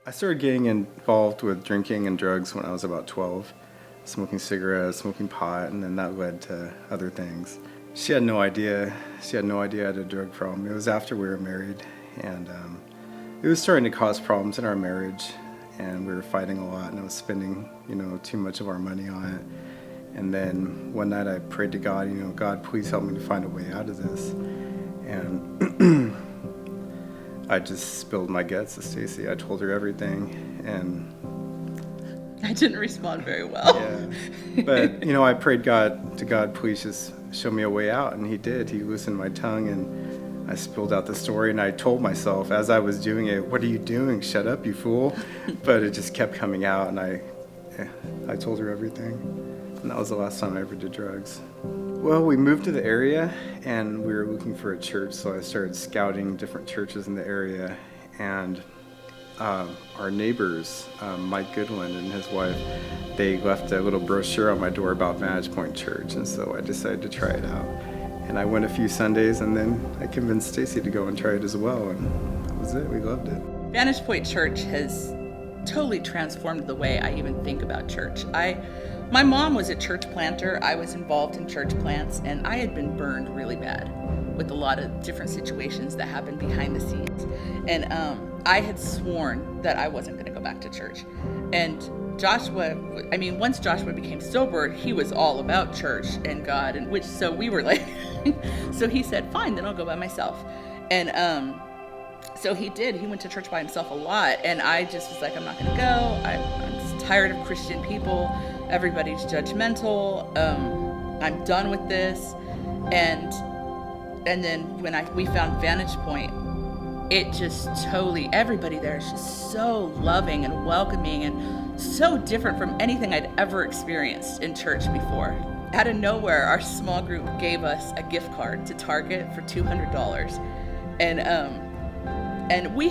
I started getting involved with drinking and drugs when I was about 12, smoking cigarettes, smoking pot, and then that led to other things. She had no idea. She had no idea I had a drug problem. It was after we were married, and it was starting to cause problems in our marriage, and we were fighting a lot, and I was spending, too much of our money on it. And then one night I prayed to God, God, please help me to find a way out of this. And I just spilled my guts to Stacy. I told her everything, and I didn't respond very well. Yeah, but I prayed to God, please just show me a way out, and He did. He loosened my tongue, and I spilled out the story, and I told myself as I was doing it, "What are you doing? Shut up, you fool!" But it just kept coming out, and I told her everything, and that was the last time I ever did drugs. Well, we moved to the area, and we were looking for a church, so I started scouting different churches in the area, and our neighbors, Mike Goodwin and his wife, they left a little brochure on my door about VantagePoint Church, and so I decided to try it out. And I went a few Sundays, and then I convinced Stacy to go and try it as well, and that was it. We loved it. VantagePoint Church has totally transformed the way I even think about church. My mom was a church planter. I was involved in church plants, and I had been burned really bad with a lot of different situations that happened behind the scenes. And I had sworn that I wasn't going to go back to church. And once Joshua became sober, he was all about church and God, and so we were like, so he said, fine, then I'll go by myself. And so he did. He went to church by himself a lot, and I just was like, I'm not going to go. I'm just tired of Christian people. Everybody's judgmental. I'm done with this. And then when we found VantagePoint, it just totally, everybody there is just so loving and welcoming and so different from anything I'd ever experienced in church before. Out of nowhere, our small group gave us a gift card to Target for $200. And we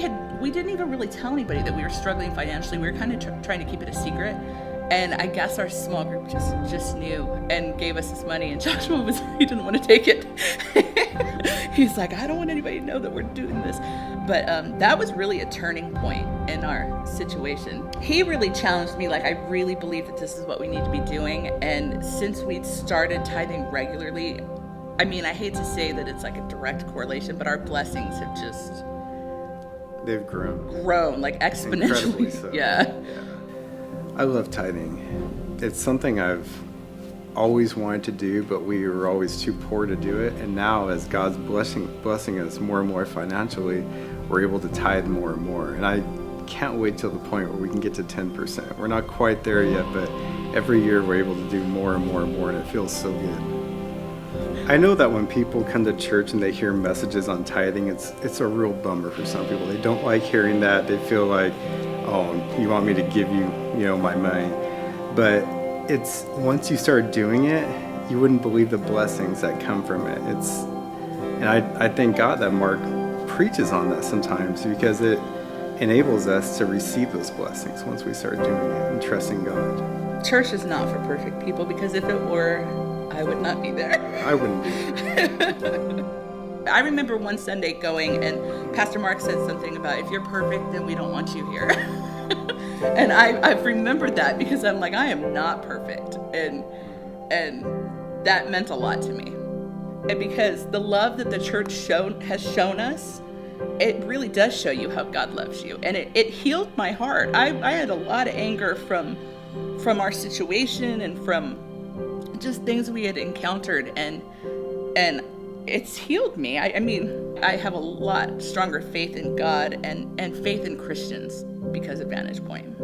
didn't even really tell anybody that we were struggling financially. We were kind of trying to keep it a secret. And I guess our small group just knew and gave us this money. And Joshua he didn't want to take it. He's like, I don't want anybody to know that we're doing this. But that was really a turning point in our situation. He really challenged me, like, I really believe that this is what we need to be doing. And since we'd started tithing regularly, I hate to say that it's like a direct correlation, but our blessings have just... They've grown. Grown, like exponentially. Incredibly so. Yeah. I love tithing. It's something I've always wanted to do, but we were always too poor to do it. And now, as God's blessing us more and more financially, we're able to tithe more and more. And I can't wait till the point where we can get to 10%. We're not quite there yet, but every year we're able to do more and more and more, and it feels so good. I know that when people come to church and they hear messages on tithing, it's a real bummer for some people. They don't like hearing that. They feel like, oh, you want me to give you, my money. But it's once you start doing it, you wouldn't believe the blessings that come from it. And I thank God that Mark preaches on that sometimes, because it enables us to receive those blessings once we start doing it and trusting God. Church is not for perfect people, because if it were, I would not be there. I wouldn't be. I remember one Sunday going, and Pastor Mark said something about, if you're perfect, then we don't want you here. And I've remembered that, because I'm like, I am not perfect. And that meant a lot to me. And because the love that the church has shown us, it really does show you how God loves you. And it healed my heart. I had a lot of anger from our situation and from just things we had encountered, and it's healed me. I have a lot stronger faith in God and faith in Christians because of VantagePoint.